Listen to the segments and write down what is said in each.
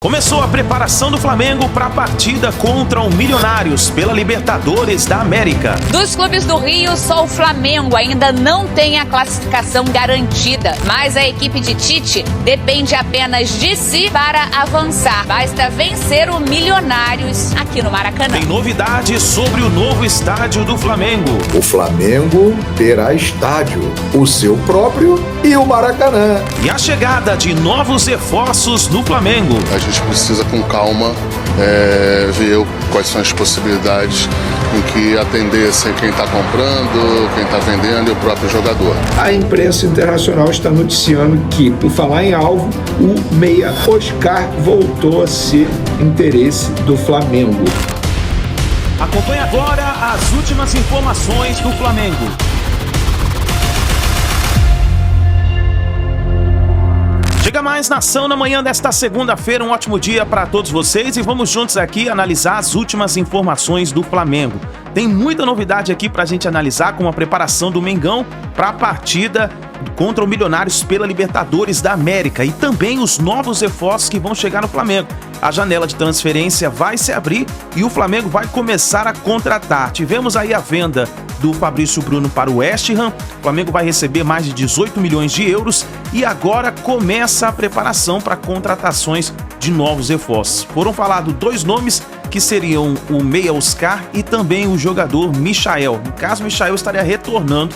Começou a preparação do Flamengo para a partida contra o Milionários pela Libertadores da América. Dos clubes do Rio, só o Flamengo ainda não tem a classificação garantida. Mas a equipe de Tite depende apenas de si para avançar. Basta vencer o Milionários aqui no Maracanã. Tem novidades sobre o novo estádio do Flamengo. O Flamengo terá estádio, o seu próprio e o Maracanã. E a chegada de novos reforços no Flamengo. A gente precisa com calma ver quais são as possibilidades em que atendessem quem está comprando, quem está vendendo e o próprio jogador. A imprensa internacional está noticiando que, por falar em alvo, o meia Oscar voltou a ser interesse do Flamengo. Acompanhe agora as últimas informações do Flamengo. Chega mais nação na manhã desta segunda-feira, um ótimo dia para todos vocês e vamos juntos aqui analisar as últimas informações do Flamengo. Tem muita novidade aqui para a gente analisar, com a preparação do Mengão para a partida contra o Milionários pela Libertadores da América e também os novos reforços que vão chegar no Flamengo. A janela de transferência vai se abrir e o Flamengo vai começar a contratar. Tivemos aí a venda do Fabrício Bruno para o West Ham. O Flamengo vai receber mais de 18 milhões de euros e agora começa a preparação para contratações de novos reforços. Foram falados dois nomes que seriam o meia Oscar e também o jogador Michael. No caso, o Michael estaria retornando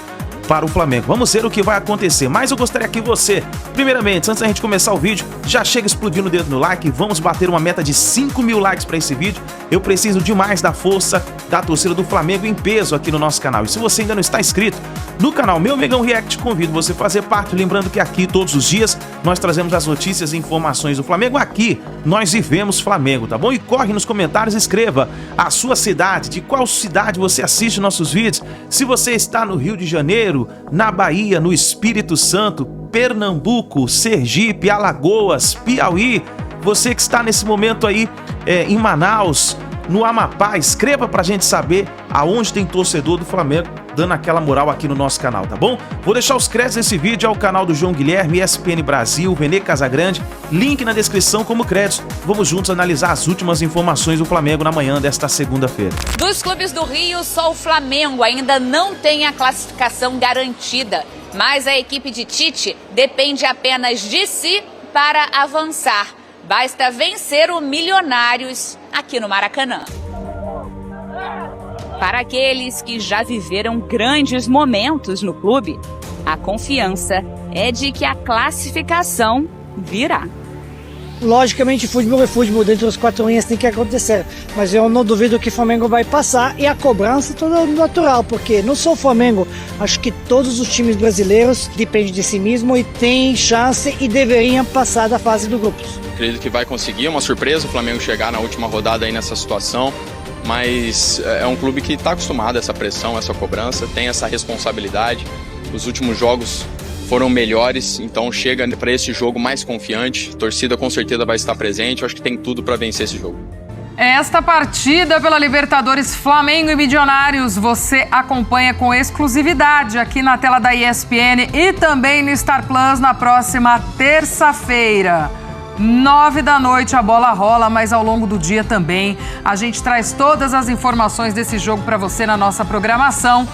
para o Flamengo. Vamos ver o que vai acontecer, mas eu gostaria que você, primeiramente, antes da gente começar o vídeo, já chega explodindo o dedo no like. Vamos bater uma meta de 5 mil likes para esse vídeo. Eu preciso demais da força da torcida do Flamengo em peso aqui no nosso canal. E se você ainda não está inscrito no canal Meu Mengão React, convido você a fazer parte, lembrando que aqui todos os dias nós trazemos as notícias e informações do Flamengo. Aqui nós vivemos Flamengo, tá bom? E corre nos comentários, escreva a sua cidade, de qual cidade você assiste nossos vídeos. Se você está no Rio de Janeiro, na Bahia, no Espírito Santo, Pernambuco, Sergipe, Alagoas, Piauí, você que está nesse momento aí em Manaus, no Amapá, escreva pra gente saber aonde tem torcedor do Flamengo dando aquela moral aqui no nosso canal, tá bom? Vou deixar os créditos desse vídeo ao canal do João Guilherme, ESPN Brasil, Renê Casagrande, link na descrição como créditos. Vamos juntos analisar as últimas informações do Flamengo na manhã desta segunda-feira. Dos clubes do Rio, só o Flamengo ainda não tem a classificação garantida. Mas a equipe de Tite depende apenas de si para avançar. Basta vencer o Milionários aqui no Maracanã. Para aqueles que já viveram grandes momentos no clube, a confiança é de que a classificação virá. Logicamente, futebol é futebol, dentro das quatro linhas tem que acontecer, mas eu não duvido que o Flamengo vai passar e a cobrança é toda natural, porque não só o Flamengo, acho que todos os times brasileiros dependem de si mesmo e têm chance e deveriam passar da fase do grupos. Acredito que vai conseguir, uma surpresa o Flamengo chegar na última rodada aí nessa situação, mas é um clube que está acostumado a essa pressão, essa cobrança, tem essa responsabilidade. Os últimos jogos foram melhores, então chega para esse jogo mais confiante. A torcida com certeza vai estar presente, eu acho que tem tudo para vencer esse jogo. Esta partida pela Libertadores Flamengo e Milionários você acompanha com exclusividade aqui na tela da ESPN e também no Star Plus na próxima terça-feira. 9 da noite a bola rola, mas ao longo do dia também a gente traz todas as informações desse jogo para você na nossa programação.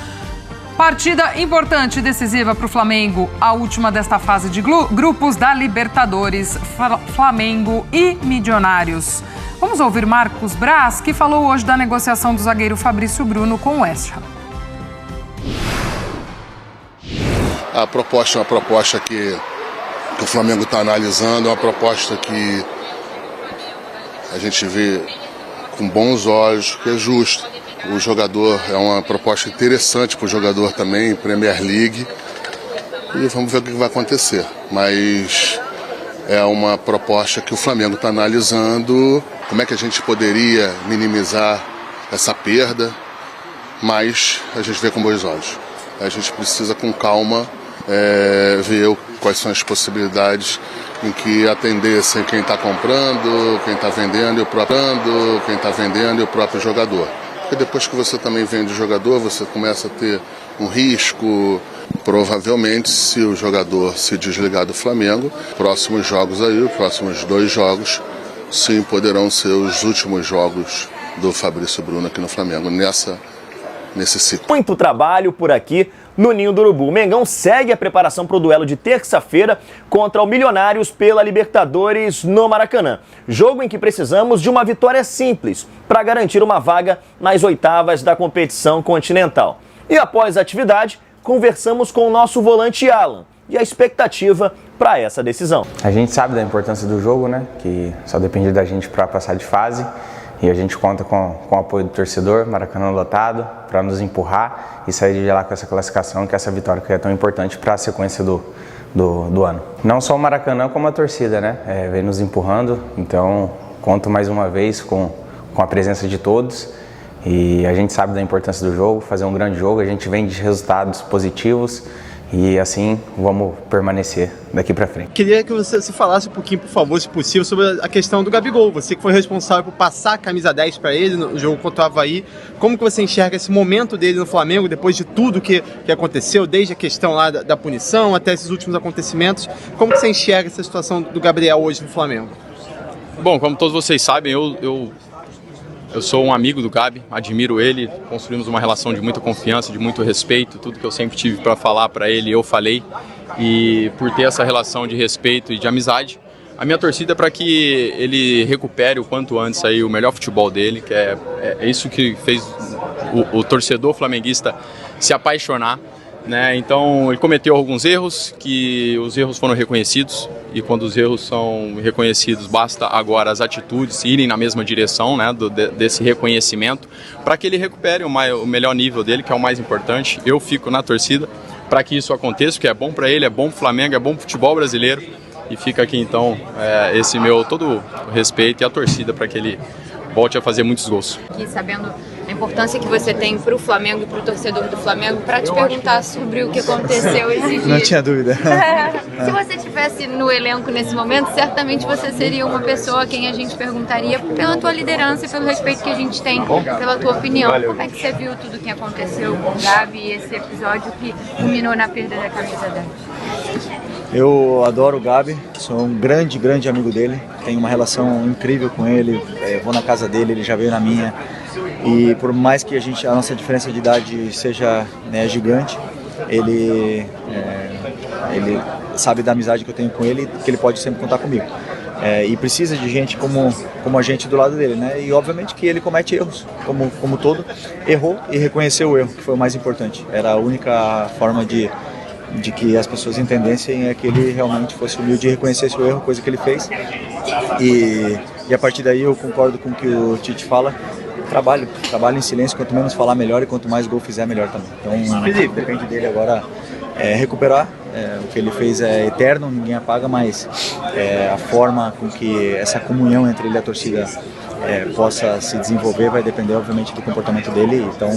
Partida importante e decisiva para o Flamengo, a última desta fase de grupos da Libertadores, Flamengo e Milionários. Vamos ouvir Marcos Braz, que falou hoje da negociação do zagueiro Fabrício Bruno com o West Ham. A proposta é uma proposta que o Flamengo está analisando, é uma proposta que a gente vê com bons olhos, que é justo. O jogador, é uma proposta interessante para o jogador também, Premier League, e vamos ver o que vai acontecer. Mas é uma proposta que o Flamengo está analisando, como é que a gente poderia minimizar essa perda, mas a gente vê com bons olhos. A gente precisa com calma ver quais são as possibilidades em que atendessem quem está comprando, quem está vendendo e o próprio jogador. Porque depois que você também vende o jogador, você começa a ter um risco. Provavelmente, se o jogador se desligar do Flamengo, próximos jogos aí, próximos 2 jogos, sim, poderão ser os últimos jogos do Fabrício Bruno aqui no Flamengo, nesse ciclo. Muito trabalho por aqui no Ninho do Urubu. O Mengão segue a preparação para o duelo de terça-feira contra o Milionários pela Libertadores no Maracanã. Jogo em que precisamos de uma vitória simples para garantir uma vaga nas oitavas da competição continental. E após a atividade, conversamos com o nosso volante Alan e a expectativa para essa decisão. A gente sabe da importância do jogo, né? Que só depende da gente para passar de fase. E a gente conta com o apoio do torcedor, Maracanã lotado, para nos empurrar e sair de lá com essa classificação, que é essa vitória que é tão importante para a sequência do ano. Não só o Maracanã, como a torcida, né? Vem nos empurrando, então conto mais uma vez com a presença de todos. E a gente sabe da importância do jogo, fazer um grande jogo, a gente vem de resultados positivos. E assim vamos permanecer daqui para frente. Queria que você se falasse um pouquinho, por favor, se possível, sobre a questão do Gabigol. Você que foi responsável por passar a camisa 10 para ele no jogo contra o Avaí. Como que você enxerga esse momento dele no Flamengo, depois de tudo que aconteceu, desde a questão lá da punição até esses últimos acontecimentos? Como que você enxerga essa situação do Gabriel hoje no Flamengo? Bom, como todos vocês sabem, eu sou um amigo do Gabi, admiro ele, construímos uma relação de muita confiança, de muito respeito, tudo que eu sempre tive para falar para ele, eu falei, e por ter essa relação de respeito e de amizade, a minha torcida é para que ele recupere o quanto antes aí o melhor futebol dele, que é isso que fez o torcedor flamenguista se apaixonar, né? Então ele cometeu alguns erros, que os erros foram reconhecidos, e quando os erros são reconhecidos, basta agora as atitudes irem na mesma direção, né, desse reconhecimento, para que ele recupere o melhor nível dele, que é o mais importante. Eu fico na torcida para que isso aconteça, porque é bom para ele, é bom para o Flamengo, é bom para o futebol brasileiro, e fica aqui então esse meu todo o respeito e a torcida para que ele volte a fazer muitos gols. Aqui sabendo a importância que você tem para o Flamengo e para o torcedor do Flamengo, para te perguntar sobre o que aconteceu esses dias. Não tinha dúvida. Se você estivesse no elenco nesse momento, certamente você seria uma pessoa a quem a gente perguntaria pela tua liderança e pelo respeito que a gente tem, pela tua opinião. Como é que você viu tudo o que aconteceu com o Gabi e esse episódio que culminou na perda da camisa 10? Eu adoro o Gabi, sou um grande amigo dele, tenho uma relação incrível com ele, vou na casa dele, ele já veio na minha, e por mais que a nossa diferença de idade seja, né, gigante, ele sabe da amizade que eu tenho com ele, que ele pode sempre contar comigo. E precisa de gente como a gente do lado dele, né? E obviamente que ele comete erros, como todo, errou e reconheceu o erro, que foi o mais importante. Era a única forma de que as pessoas entendessem que ele realmente fosse humilde e reconhecesse o erro, coisa que ele fez. E a partir daí eu concordo com o que o Tite fala, trabalho em silêncio, quanto menos falar melhor e quanto mais gol fizer melhor também. Então depende dele agora recuperar, o que ele fez é eterno, ninguém apaga, mas a forma com que essa comunhão entre ele e a torcida possa se desenvolver vai depender obviamente do comportamento dele, então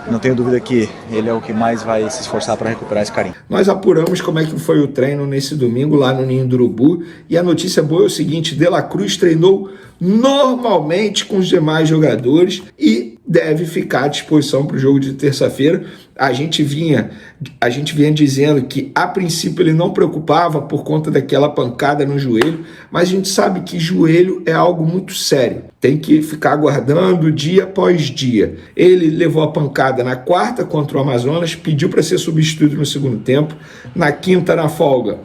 não tenho dúvida que ele é o que mais vai se esforçar para recuperar esse carinho. Nós apuramos como é que foi o treino nesse domingo lá no Ninho do Urubu, e a notícia boa é o seguinte: De La Cruz treinou normalmente com os demais jogadores e deve ficar à disposição para o jogo de terça-feira. A gente vinha dizendo que a princípio ele não preocupava por conta daquela pancada no joelho, mas a gente sabe que joelho é algo muito sério, tem que ficar aguardando dia após dia. Ele levou a pancada na quarta contra o Amazonas, pediu para ser substituído no segundo tempo, na quinta, na folga,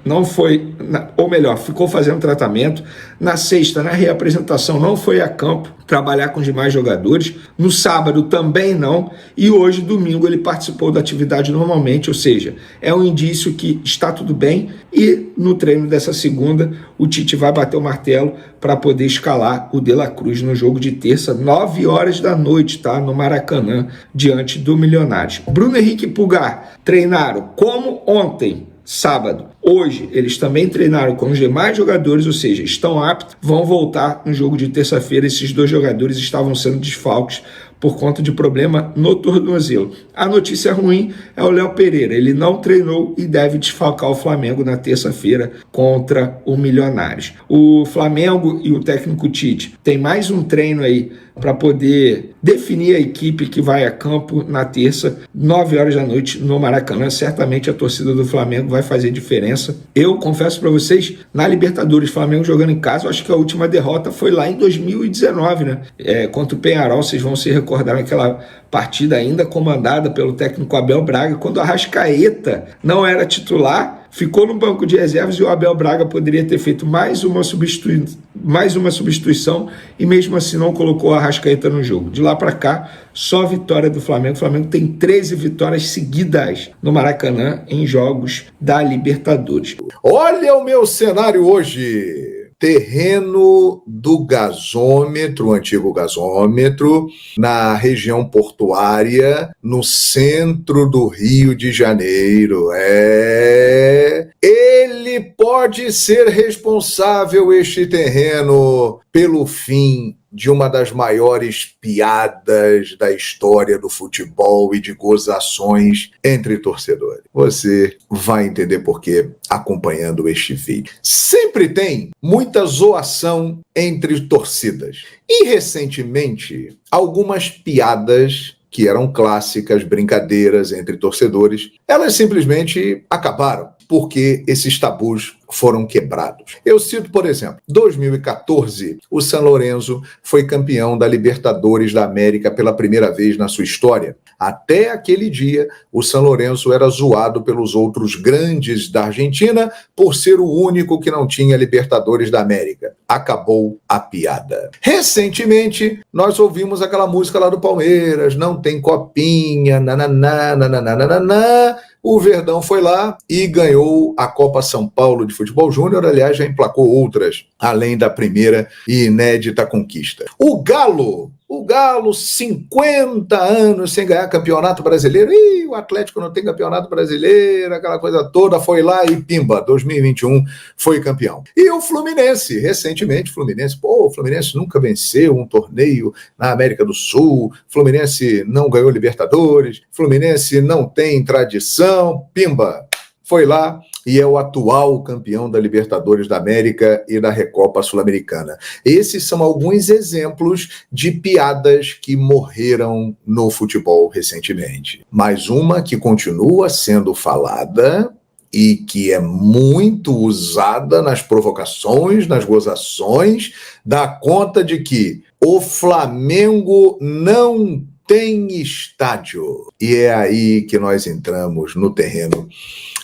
não foi, ou melhor, ficou fazendo tratamento, na sexta, na reapresentação, não foi a campo trabalhar com os demais jogadores, no sábado também não, e hoje, domingo, ele participou da atividade normalmente, ou seja, é um indício que está tudo bem, e no treino dessa segunda, o Tite vai bater o martelo para poder escalar o De La Cruz no jogo de terça, 9 horas da noite, tá? No Maracanã, diante do Milionários. Bruno Henrique e Pulgar treinaram como ontem, sábado. Hoje eles também treinaram com os demais jogadores, ou seja, estão aptos, vão voltar no jogo de terça-feira. Esses dois jogadores estavam sendo desfalques por conta de problema no tornozelo. A notícia ruim é o Léo Pereira. Ele não treinou e deve desfalcar o Flamengo na terça-feira contra o Milionários. O Flamengo e o técnico Tite tem mais um treino aí para poder definir a equipe que vai a campo na terça, 9 horas da noite, no Maracanã. Certamente a torcida do Flamengo vai fazer diferença. Eu confesso para vocês, na Libertadores, Flamengo jogando em casa, eu acho que a última derrota foi lá em 2019, né? Contra o Peñarol, vocês vão se recordar naquela partida ainda comandada pelo técnico Abel Braga, quando o Arrascaeta não era titular, ficou no banco de reservas e o Abel Braga poderia ter feito mais uma substituição e mesmo assim não colocou o Arrascaeta no jogo. De lá para cá, só vitória do Flamengo. O Flamengo tem 13 vitórias seguidas no Maracanã em jogos da Libertadores. Olha o meu cenário hoje. Terreno do gasômetro, o antigo gasômetro, na região portuária, no centro do Rio de Janeiro. Ele pode ser responsável, este terreno, pelo fim de uma das maiores piadas da história do futebol e de gozações entre torcedores. Você vai entender por quê acompanhando este vídeo. Sempre tem muita zoação entre torcidas. E, recentemente, algumas piadas que eram clássicas, brincadeiras entre torcedores, elas simplesmente acabaram, porque esses tabus foram quebrados. Eu cito, por exemplo, 2014, o San Lorenzo foi campeão da Libertadores da América pela primeira vez na sua história. Até aquele dia, o San Lorenzo era zoado pelos outros grandes da Argentina por ser o único que não tinha Libertadores da América. Acabou a piada. Recentemente, nós ouvimos aquela música lá do Palmeiras, não tem copinha, nananá, nananana. O Verdão foi lá e ganhou a Copa São Paulo de Futebol Júnior, aliás, já emplacou outras, além da primeira e inédita conquista. O Galo, 50 anos sem ganhar campeonato brasileiro. Ih, o Atlético não tem campeonato brasileiro, aquela coisa toda, foi lá e pimba, 2021 foi campeão. E o Fluminense, recentemente, o Fluminense nunca venceu um torneio na América do Sul, Fluminense não ganhou Libertadores, Fluminense não tem tradição, pimba, foi lá e é o atual campeão da Libertadores da América e da Recopa Sul-Americana. Esses são alguns exemplos de piadas que morreram no futebol recentemente. Mais uma que continua sendo falada e que é muito usada nas provocações, nas gozações, dá conta de que o Flamengo não tem estádio. E é aí que nós entramos no terreno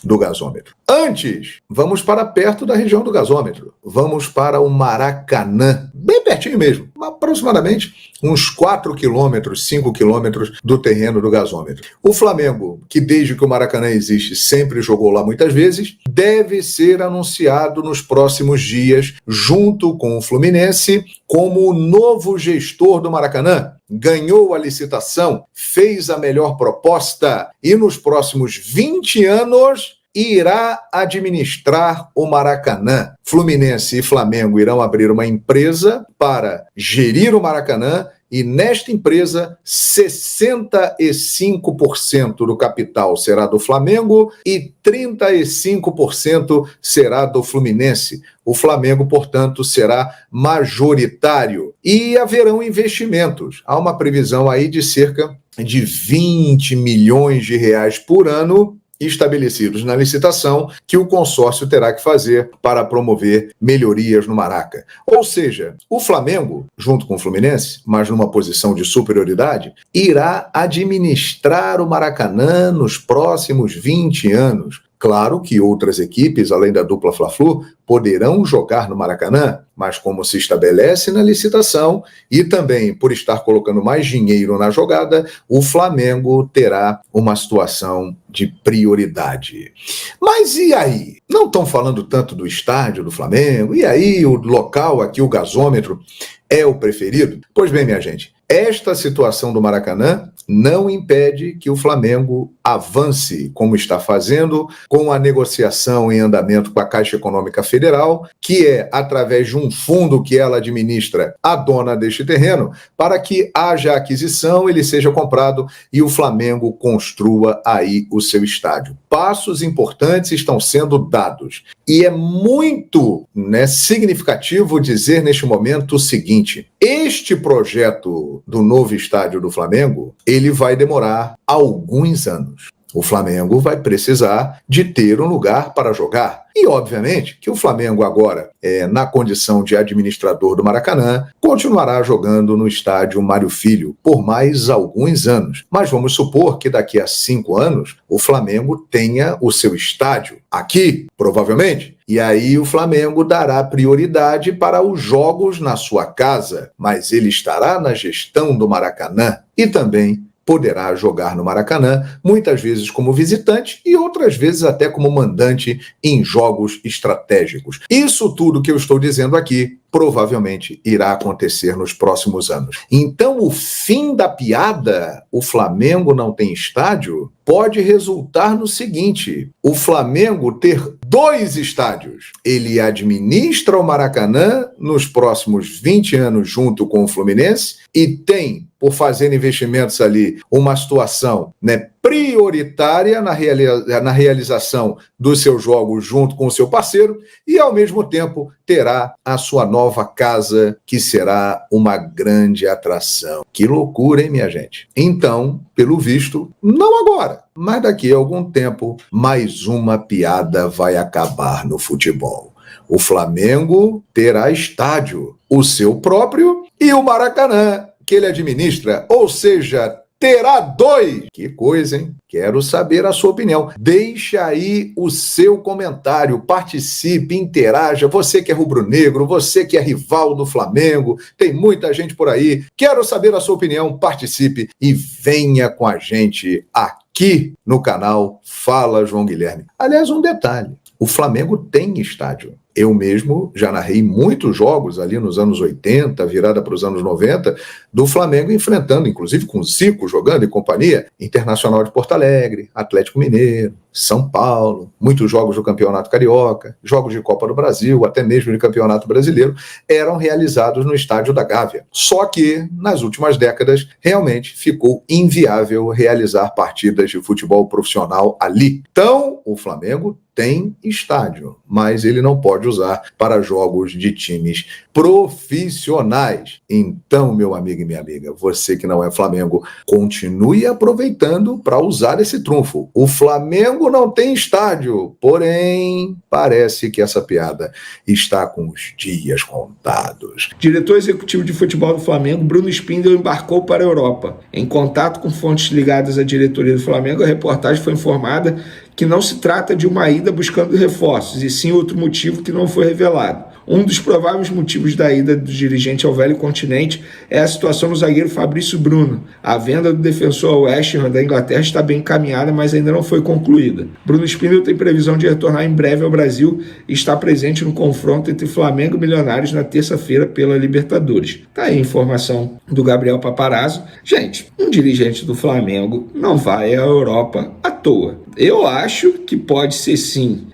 do gasômetro. Antes, vamos para perto da região do gasômetro. Vamos para o Maracanã, bem pertinho mesmo, aproximadamente uns 4 quilômetros, 5 quilômetros do terreno do gasômetro. O Flamengo, que desde que o Maracanã existe sempre jogou lá muitas vezes, deve ser anunciado nos próximos dias, junto com o Fluminense, como o novo gestor do Maracanã. Ganhou a licitação, fez a melhor proposta e nos próximos 20 anos irá administrar o Maracanã. Fluminense e Flamengo irão abrir uma empresa para gerir o Maracanã e nesta empresa 65% do capital será do Flamengo e 35% será do Fluminense. O Flamengo, portanto, será majoritário e haverão investimentos. Há uma previsão aí de cerca de 20 milhões de reais por ano estabelecidos na licitação que o consórcio terá que fazer para promover melhorias no Maraca. Ou seja, o Flamengo, junto com o Fluminense, mas numa posição de superioridade, irá administrar o Maracanã nos próximos 20 anos. Claro que outras equipes, além da dupla Fla-Flu, poderão jogar no Maracanã, mas como se estabelece na licitação e também por estar colocando mais dinheiro na jogada, o Flamengo terá uma situação de prioridade. Mas e aí? Não estão falando tanto do estádio do Flamengo? E aí o local aqui, o gasômetro, é o preferido? Pois bem, minha gente, esta situação do Maracanã não impede que o Flamengo avance, como está fazendo, com a negociação em andamento com a Caixa Econômica Federal, que é através de um fundo que ela administra, a dona deste terreno, para que haja aquisição, ele seja comprado e o Flamengo construa aí o seu estádio. Passos importantes estão sendo dados. E é muito significativo dizer neste momento o seguinte: este projeto do novo estádio do Flamengo, ele vai demorar alguns anos. O Flamengo vai precisar de ter um lugar para jogar. E, obviamente, que o Flamengo agora, na condição de administrador do Maracanã, continuará jogando no estádio Mário Filho por mais alguns anos. Mas vamos supor que daqui a 5 anos o Flamengo tenha o seu estádio aqui, provavelmente. E aí o Flamengo dará prioridade para os jogos na sua casa, mas ele estará na gestão do Maracanã e também poderá jogar no Maracanã, muitas vezes como visitante e outras vezes até como mandante em jogos estratégicos. Isso tudo que eu estou dizendo aqui provavelmente irá acontecer nos próximos anos. Então, o fim da piada, o Flamengo não tem estádio, pode resultar no seguinte: o Flamengo ter 2 estádios. Ele administra o Maracanã nos próximos 20 anos junto com o Fluminense e tem, por fazer investimentos ali, uma situação prioritária na realização dos seus jogos junto com o seu parceiro e, ao mesmo tempo, terá a sua nova casa, que será uma grande atração. Que loucura, hein, minha gente? Então, pelo visto, não agora, mas daqui a algum tempo, mais uma piada vai acabar no futebol. O Flamengo terá estádio, o seu próprio e o Maracanã, que ele administra, ou seja, terá 2. Que coisa, hein? Quero saber a sua opinião. Deixe aí o seu comentário, participe, interaja. Você que é rubro-negro, você que é rival do Flamengo, tem muita gente por aí. Quero saber a sua opinião, participe e venha com a gente aqui no canal Fala João Guilherme. Aliás, um detalhe: o Flamengo tem estádio. Eu mesmo já narrei muitos jogos ali nos anos 80, virada para os anos 90, do Flamengo enfrentando, inclusive com o Zico jogando em companhia, Internacional de Porto Alegre, Atlético Mineiro, São Paulo, muitos jogos do Campeonato Carioca, jogos de Copa do Brasil, até mesmo de Campeonato Brasileiro, eram realizados no estádio da Gávea. Só que, nas últimas décadas, realmente ficou inviável realizar partidas de futebol profissional ali. Então, o Flamengo tem estádio, mas ele não pode usar para jogos de times profissionais. Então, meu amigo e minha amiga, você que não é Flamengo, continue aproveitando para usar esse trunfo. O Flamengo não tem estádio, porém, parece que essa piada está com os dias contados. Diretor executivo de futebol do Flamengo, Bruno Spindel, embarcou para a Europa. Em contato com fontes ligadas à diretoria do Flamengo, a reportagem foi informada que não se trata de uma ida buscando reforços, e sim outro motivo que não foi revelado. Um dos prováveis motivos da ida do dirigente ao velho continente é a situação do zagueiro Fabrício Bruno. A venda do defensor ao West Ham da Inglaterra está bem encaminhada, mas ainda não foi concluída. Bruno Spindel tem previsão de retornar em breve ao Brasil e está presente no confronto entre Flamengo e Milionários na terça-feira pela Libertadores. Tá aí a informação do Gabriel Paparazzo. Gente, um dirigente do Flamengo não vai à Europa à toa. Eu acho que pode ser sim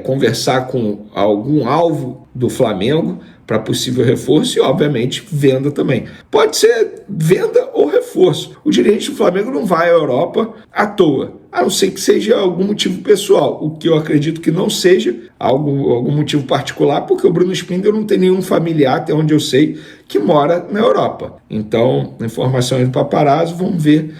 conversar com algum alvo do Flamengo para possível reforço e, obviamente, venda também. Pode ser venda ou reforço. O dirigente do Flamengo não vai à Europa à toa, a não ser que seja algum motivo pessoal, o que eu acredito que não seja algum motivo particular, porque o Bruno Spindel não tem nenhum familiar, até onde eu sei, que mora na Europa. Então, a informação aí do Paparazzo, vamos ver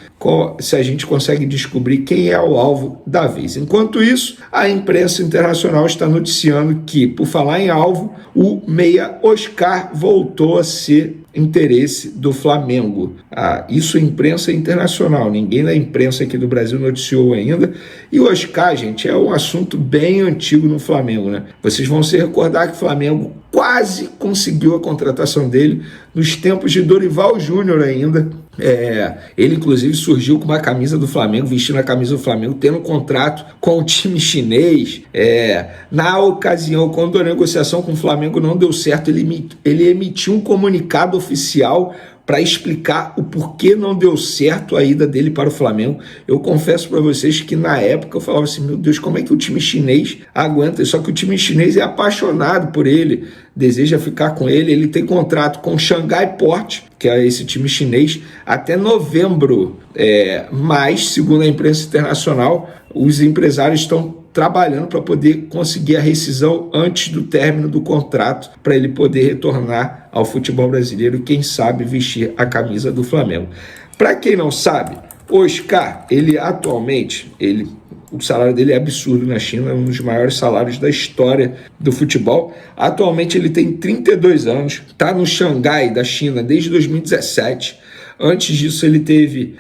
se a gente consegue descobrir quem é o alvo da vez. Enquanto isso, a imprensa internacional está noticiando que, por falar em alvo, o meia Oscar voltou a ser interesse do Flamengo. Isso é imprensa internacional, ninguém da imprensa aqui do Brasil noticiou ainda. E o Oscar, gente, é um assunto bem antigo no Flamengo, né? Vocês vão se recordar que o Flamengo quase conseguiu a contratação dele nos tempos de Dorival Júnior ainda. Ele inclusive surgiu com uma camisa do Flamengo, vestindo a camisa do Flamengo, tendo um contrato com o time chinês. Na ocasião, quando a negociação com o Flamengo não deu certo, ele emitiu um comunicado oficial para explicar o porquê não deu certo a ida dele para o Flamengo. Eu confesso para vocês que na época eu falava assim, meu Deus, como é que o time chinês aguenta? Só que o time chinês é apaixonado por ele, deseja ficar com ele. Ele tem contrato com o Shanghai Port, que é esse time chinês, até novembro. Mas, segundo a imprensa internacional, os empresários estão trabalhando para poder conseguir a rescisão antes do término do contrato, para ele poder retornar ao futebol brasileiro e, quem sabe, vestir a camisa do Flamengo. Para quem não sabe, o Oscar, ele atualmente, o salário dele é absurdo na China, é um dos maiores salários da história do futebol. Atualmente ele tem 32 anos, está no Xangai da China desde 2017. Antes disso ele teve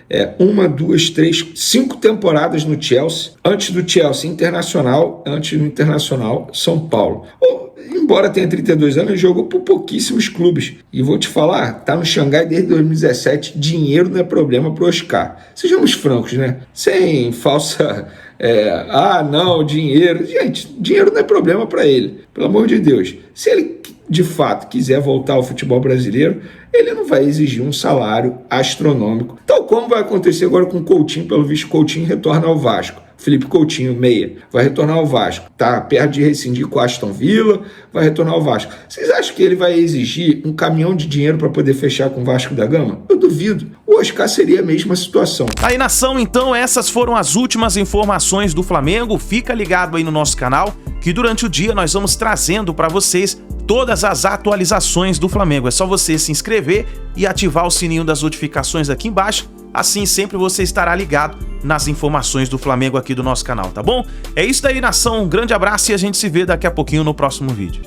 5 temporadas no Chelsea. Antes do Chelsea, Internacional. Antes do Internacional, São Paulo. Embora tenha 32 anos, ele jogou por pouquíssimos clubes. E vou te falar, tá no Xangai desde 2017. Dinheiro não é problema pro Oscar. Sejamos francos, né? Sem falsa... dinheiro. Gente, dinheiro não é problema para ele. Pelo amor de Deus. Se ele de fato quiser voltar ao futebol brasileiro, ele não vai exigir um salário astronômico, tal como vai acontecer agora com o Coutinho. Pelo visto, Coutinho retorna ao Vasco. Felipe Coutinho, meia, vai retornar ao Vasco. Tá perto de rescindir com o Aston Villa, vai retornar ao Vasco. Vocês acham que ele vai exigir um caminhão de dinheiro para poder fechar com o Vasco da Gama? Eu duvido. O Oscar seria a mesma situação. Aí, nação, então, essas foram as últimas informações do Flamengo. Fica ligado aí no nosso canal, que durante o dia nós vamos trazendo para vocês todas as atualizações do Flamengo. É só você se inscrever e ativar o sininho das notificações aqui embaixo. Assim sempre você estará ligado nas informações do Flamengo aqui do nosso canal, tá bom? É isso daí, nação. Um grande abraço e a gente se vê daqui a pouquinho no próximo vídeo.